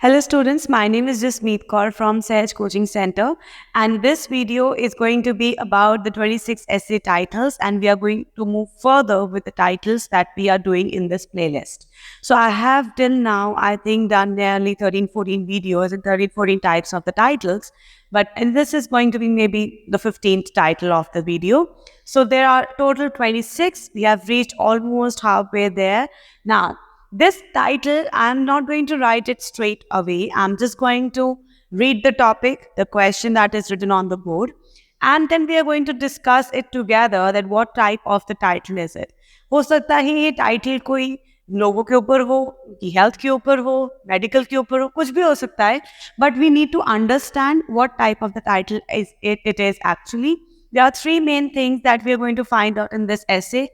Hello students, my name is Jasmeet Kaur from Sahaj Coaching Center, and this video is going to be about the 26 essay titles, and we are going to move further with the titles that we are doing in this playlist. So I have till now I think done nearly 13-14 videos and 13-14 types of the titles, and this is going to be maybe the 15th title of the video. So there are total 26. We have reached almost halfway there. Now this title, I'm not going to write it straight away. I'm just going to read the topic, the question that is written on the board, and then we are going to discuss it together that what type of the title is it. हो सकता है ये title कोई लोगों के ऊपर हो, कि हेल्थ के ऊपर हो, मेडिकल के ऊपर हो, कुछ भी हो सकता है, but we need to understand what type of the title it is actually. There are three main things that we are going to find out in this essay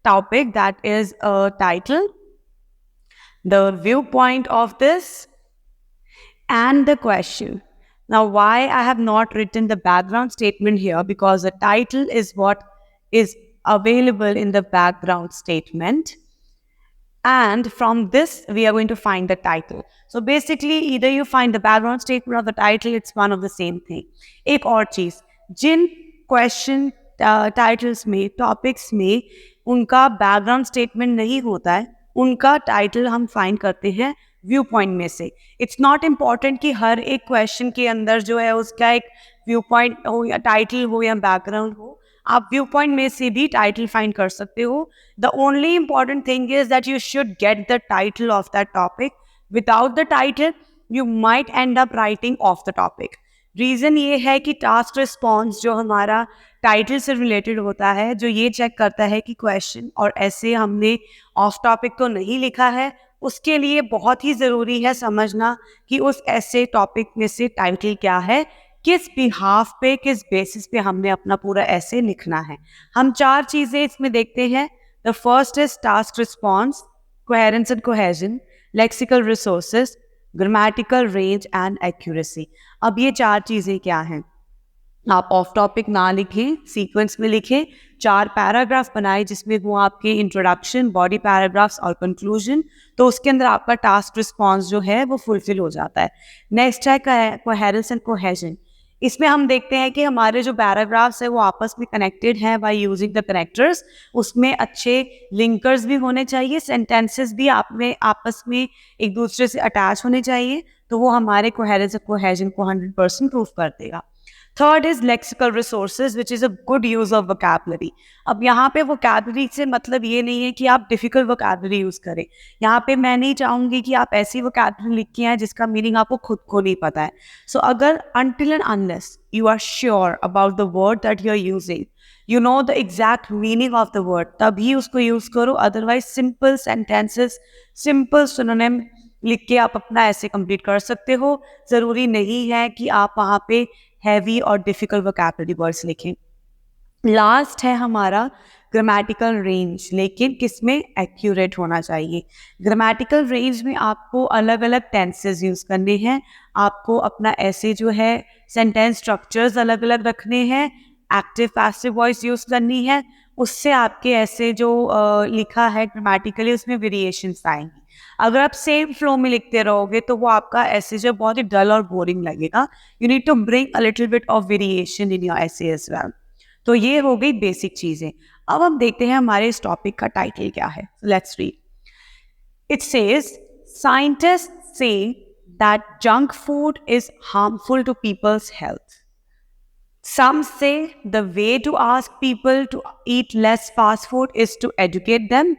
topic, that is a title, the viewpoint of this, and the question. Now, why I have not written the background statement here? Because the title is what is available in the background statement. And from this, we are going to find the title. So basically, either you find the background statement or the title, it's one of the same thing. एक और चीज, जिन question titles में, topics में उनका background statement नहीं होता है, उनका टाइटल हम फाइंड करते हैं व्यू पॉइंट में से. इट्स नॉट इम्पॉर्टेंट कि हर एक क्वेश्चन के अंदर जो है उसका एक व्यू पॉइंट हो या टाइटल हो या बैकग्राउंड हो. आप व्यू पॉइंट में से भी टाइटल फाइंड कर सकते हो. The only important thing is that you should get the title of that topic. Without the title you might and up writing of the topic. Reason ये है कि टास्क रिस्पॉन्स जो हमारा टाइटल से related होता है, जो ये चेक करता है कि क्वेश्चन और ऐसे हमने ऑफ टॉपिक तो नहीं लिखा है, उसके लिए बहुत ही ज़रूरी है समझना कि उस ऐसे टॉपिक में से टाइटल क्या है, किस बिहाफ पे, किस बेसिस पे हमने अपना पूरा ऐसे लिखना है. हम चार चीज़ें इसमें देखते हैं. The first is task response, coherence and cohesion, lexical resources, grammatical range and accuracy. अब ये चार चीज़ें क्या हैं? आप ऑफ टॉपिक ना लिखें, सीक्वेंस में लिखें. 4 पैराग्राफ बनाए जिसमें वो आपके इंट्रोडक्शन, बॉडी पैराग्राफ्स और कंक्लूजन. तो उसके अंदर आपका टास्क रिस्पॉन्स जो है वो फुलफिल हो जाता है. नेक्स्ट है कोहेरेंस एंड कोहेजन. इसमें हम देखते हैं कि हमारे जो पैराग्राफ्स है वो आपस में कनेक्टेड हैं बाय यूजिंग द कनेक्टर्स. उसमें अच्छे लिंकर्स भी होने चाहिए, सेंटेंसेस भी आप में आपस में एक दूसरे से अटैच होने चाहिए. तो वो हमारे कोहेरेंस और कोहेजन को 100% प्रूफ कर देगा. Third is lexical resources, which is a good use of vocabulary. अब यहाँ पे वोकैबुलरी से मतलब ये नहीं है कि आप डिफिकल्ट वोकैबुलरी यूज़ करें. यहाँ पे मैं नहीं चाहूँगी कि आप ऐसी वोकैबुलरी लिख के आए जिसका मीनिंग आपको खुद को नहीं पता है. सो अगर until and unless you are sure about the word that you are using, you know the exact meaning of the word, तभी उसको यूज़ करो. Otherwise simple sentences, simple synonym लिख के आप अपना ऐसे कंप्लीट कर सकते हो. ज़रूरी नहीं है कि आप वहाँ पे हैवी और डिफिकल्ट वोकैबुलरी वर्ड्स लिखें. लास्ट है हमारा ग्रामेटिकल रेंज, लेकिन किसमें एक्यूरेट होना चाहिए. ग्रामेटिकल रेंज में आपको अलग अलग टेंसेस यूज़ करने हैं. आपको अपना ऐसे जो है सेंटेंस स्ट्रक्चर्स अलग अलग रखने हैं. एक्टिव पैसिव वॉइस यूज़ करनी है. उससे आपके ऐसे जो लिखा है ग्रामेटिकली उसमें वेरिएशंस आएंगी. अगर आप सेम फ्लो में लिखते रहोगे तो वो आपका ऐसे जो बहुत ही डल और बोरिंग लगेगा. You need to bring a little bit of variation in your essay as well. तो ये हो गई बेसिक चीज़ें. अब हम देखते हैं हमारे इस टॉपिक का टाइटल क्या है. Let's read. It says scientists say that junk food is harmful to people's health. Some say the way to ask people to eat less fast food is to educate them,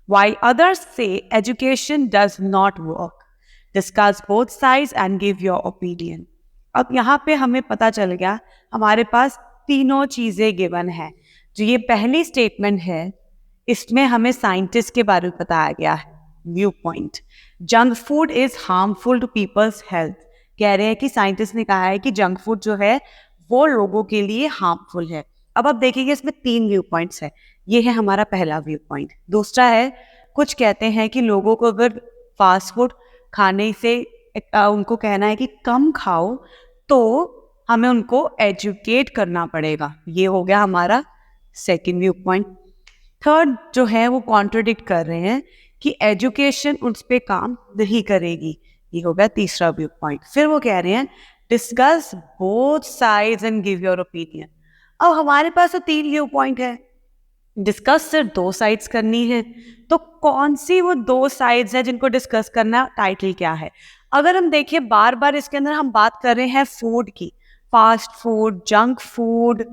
while others say education does not work. Discuss both sides and give your opinion. अब यहाँ पे हमें पता चल गया हमारे पास तीनों चीज़ें गिवन है. जो ये पहली स्टेटमेंट है इसमें हमें साइंटिस्ट के बारे में बताया गया है. View point, junk food is harmful to people's health. कह रहे हैं कि साइंटिस्ट ने कहा है कि जंक फूड जो है वो लोगों के लिए हार्मफुल है. अब आप देखेंगे इसमें 3 व्यू पॉइंट्स है. ये है हमारा पहला व्यू पॉइंट. दूसरा है, कुछ कहते हैं कि लोगों को अगर फास्ट फूड खाने से उनको कहना है कि कम खाओ तो हमें उनको एजुकेट करना पड़ेगा. ये हो गया हमारा सेकंड व्यू पॉइंट. थर्ड जो है वो कॉन्ट्रडिक्ट कर रहे हैं कि एजुकेशन उस पर काम नहीं करेगी. ये हो गया तीसरा व्यू पॉइंट। फिर वो कह रहे हैं discuss both sides and give your opinion. अब हमारे पास तो 3 व्यू पॉइंट है, डिस्कस सिर्फ 2 साइड्स करनी है, तो कौन सी वो 2 साइड्स है जिनको डिस्कस करना, टाइटल क्या है। अगर हम देखिए बार बार इसके अंदर हम बात कर रहे हैं फूड की, फास्ट फूड, जंक फूड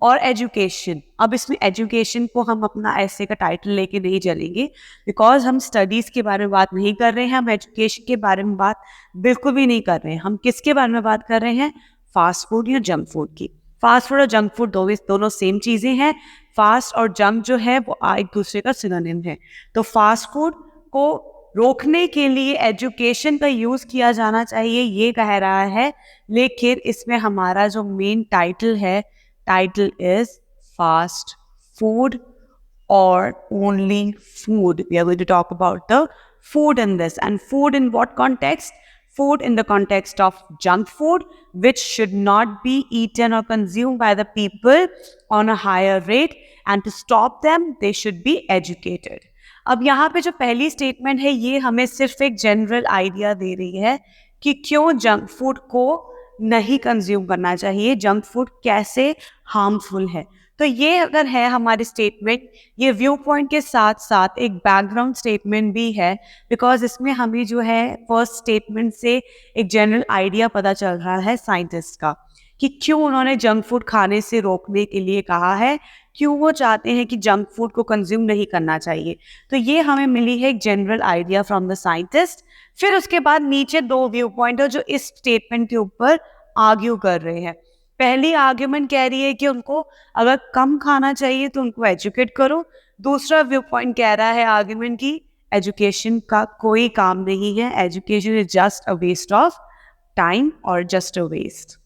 और एजुकेशन। अब इसमें एजुकेशन को हम अपना ऐसे का टाइटल लेके नहीं चलेंगे, बिकॉज हम स्टडीज के बारे में बात नहीं कर रहे हैं, हम एजुकेशन के बारे में बात बिल्कुल भी नहीं कर रहे हैं। हम किसके बारे में बात कर रहे हैं, फास्ट फूड या जंक फूड की। फास्ट फूड और जंक फूड दोनों सेम चीजें हैं। फास्ट और जंक जो है वो एक दूसरे का सिनोनिम है। तो फास्ट फूड को रोकने के लिए एजुकेशन का यूज किया जाना चाहिए, ये कह रहा है। लेकिन इसमें हमारा जो मेन टाइटल है, title is fast food or only food. We are going to talk about the food in this. And food in what context? Food in the context of junk food, which should not be eaten or consumed by the people on a higher rate. And to stop them, they should be educated. अब यहाँ पे जो पहली statement है ये हमें सिर्फ एक जनरल आइडिया दे रही है कि क्यों जंक फूड को नहीं कंज्यूम करना चाहिए, जंक फूड कैसे हार्मफुल है। तो ये अगर है हमारी स्टेटमेंट, ये व्यू पॉइंट के साथ साथ एक बैकग्राउंड स्टेटमेंट भी है, बिकॉज इसमें हमें जो है फर्स्ट स्टेटमेंट से एक जनरल आइडिया पता चल रहा है साइंटिस्ट का कि क्यों उन्होंने जंक फूड खाने से रोकने के लिए कहा है, क्यों वो चाहते हैं कि जंक फूड को कंज्यूम नहीं करना चाहिए। तो ये हमें मिली है एक general idea from the scientist. फिर उसके बाद नीचे 2 व्यू पॉइंट है जो इस स्टेटमेंट के ऊपर आर्ग्यू कर रहे हैं। पहली आर्ग्यूमेंट कह रही है कि उनको अगर कम खाना चाहिए तो उनको एजुकेट करो। दूसरा व्यू पॉइंट कह रहा है आर्ग्यूमेंट की एजुकेशन का कोई काम नहीं है, education is just a waste of time और जस्ट अ वेस्ट।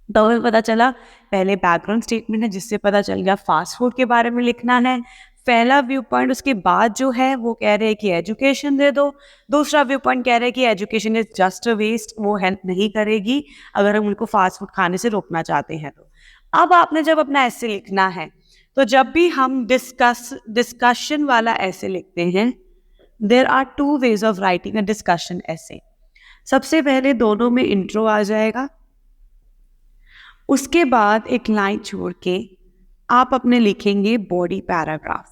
तो हमें पता चला पहले बैकग्राउंड स्टेटमेंट है जिससे पता चल गया फास्ट फूड के बारे में लिखना है, पहला व्यू पॉइंट। उसके बाद जो है वो कह रहे हैं कि एजुकेशन दे दो। दूसरा व्यू पॉइंट कह रहे हैं कि education is just a waste, वो हेल्प नहीं करेगी अगर हम उनको फास्ट फूड खाने से रोकना चाहते हैं। तो अब आपने जब अपना ऐसे लिखना है तो जब भी हम डिस्कशन वाला ऐसे लिखते हैं, there are 2 ways of writing a discussion essay. सबसे पहले दोनों में इंट्रो आ जाएगा, उसके बाद एक लाइन छोड़ के आप अपने लिखेंगे बॉडी पैराग्राफ,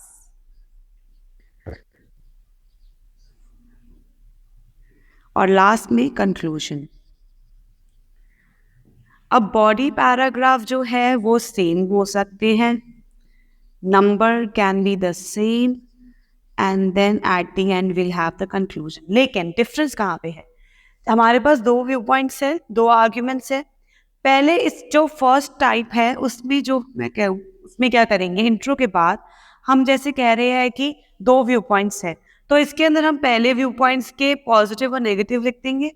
और लास्ट में कंक्लूजन। अब बॉडी पैराग्राफ जो है वो सेम हो सकते हैं, number can be the same, and then at the end will have the conclusion. लेकिन डिफरेंस कहाँ पे है, हमारे पास 2 व्यू पॉइंट्स है, 2 आर्ग्यूमेंट्स है। पहले इस जो फर्स्ट टाइप है उसमें जो मैं कहूँ उसमें क्या करेंगे, इंट्रो के बाद हम जैसे कह रहे हैं कि 2 व्यू पॉइंट्स है, तो इसके अंदर हम पहले व्यू पॉइंट्स के पॉजिटिव और नेगेटिव लिख देंगे,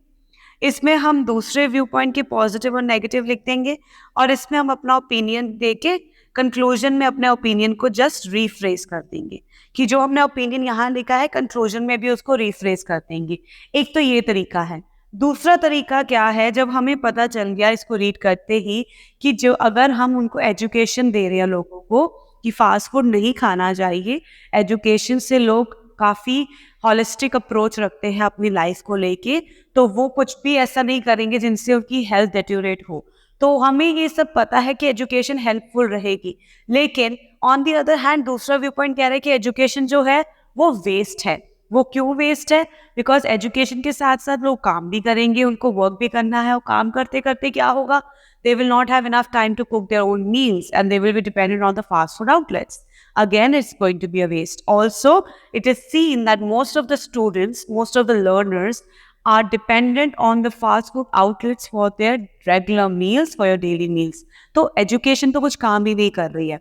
इसमें हम दूसरे व्यू पॉइंट के पॉजिटिव और नेगेटिव लिख देंगे, और इसमें हम अपना ओपिनियन देके कंक्लूजन में अपने ओपिनियन को जस्ट रीफ्रेज कर देंगे कि जो हमने ओपिनियन यहाँ लिखा है कंक्लूजन में भी उसको रीफ्रेज कर देंगे। एक तो ये तरीका है। दूसरा तरीका क्या है, जब हमें पता चल गया इसको रीड करते ही कि जो अगर हम उनको एजुकेशन दे रहे हैं लोगों को कि फास्ट फूड नहीं खाना चाहिए, एजुकेशन से लोग काफ़ी हॉलिस्टिक अप्रोच रखते हैं अपनी लाइफ को लेके, तो वो कुछ भी ऐसा नहीं करेंगे जिनसे उनकी हेल्थ डेट्यूरेट हो। तो हमें ये सब पता है कि एजुकेशन हेल्पफुल रहेगी, लेकिन ऑन द अदर हैंड दूसरा व्यू पॉइंट कह रहा है कि एजुकेशन जो है वो वेस्ट है। वो क्यों वेस्ट है, बिकॉज एजुकेशन के साथ साथ लोग काम भी करेंगे, उनको वर्क भी करना है, और काम करते करते क्या होगा, they will not have enough time to cook their own meals and they will be dependent on the fast food outlets. Again, it's going to be a waste. Also, it is seen that most of the students, most of the learners are dependent on the fast food outlets for their regular meals, for your daily meals. तो education तो कुछ काम भी नहीं कर रही है.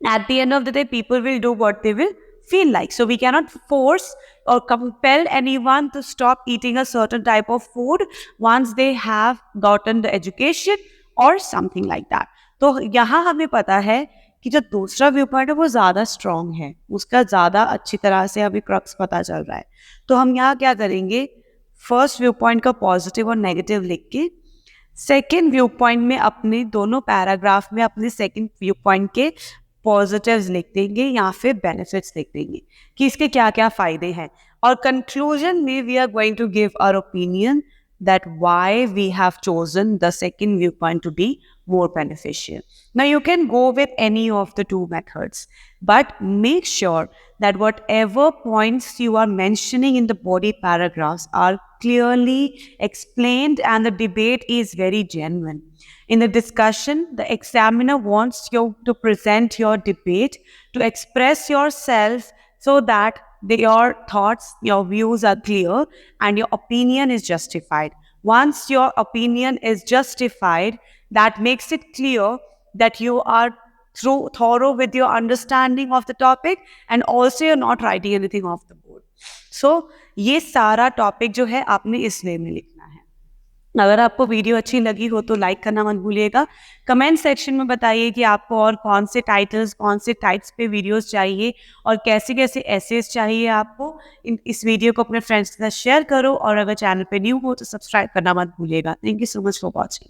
At the end of the day, people will do what they will feel like. So we cannot force or compel anyone to stop eating a certain type of food once they have gotten the education or something like that. तो यहाँ हमें पता है कि जो दूसरा view point है वो ज़्यादा स्ट्रॉन्ग है, उसका ज़्यादा अच्छी तरह से अभी क्रक्स पता चल रहा है। तो हम यहाँ क्या करेंगे, फर्स्ट व्यू पॉइंट का पॉजिटिव और नेगेटिव लिख के सेकेंड व्यू पॉइंट में अपने दोनों पैराग्राफ में अपने सेकेंड व्यू पॉइंट के पॉजिटिव्स लिख देंगे या फिर बेनिफिट्स लिख देंगे कि इसके क्या क्या फ़ायदे हैं। और conclusion में we are going to give our opinion that why we have chosen the second viewpoint to be more beneficial. Now you can go with any of the two methods, but make sure that whatever points you are mentioning in the body paragraphs are clearly explained and the debate is very genuine. In the discussion, the examiner wants you to present your debate, to express yourself so that your thoughts, your views are clear and your opinion is justified. Once your opinion is justified, that makes it clear that you are thorough with your understanding of the topic and also you're not writing anything off the board. So, ये सारा topic जो है आपने इस वे में लिखना है. अगर आपको वीडियो अच्छी लगी हो तो लाइक करना मत भूलिएगा. कमेंट सेक्शन में बताइए कि आपको और कौन से टाइटल्स, कौन से टाइप्स पे वीडियोस चाहिए और कैसे कैसे एसेस चाहिए आपको. इस वीडियो को अपने फ्रेंड्स के साथ शेयर करो और अगर चैनल पे न्यू हो तो सब्सक्राइब करना मत भूलिएगा. Thank you so much for watching.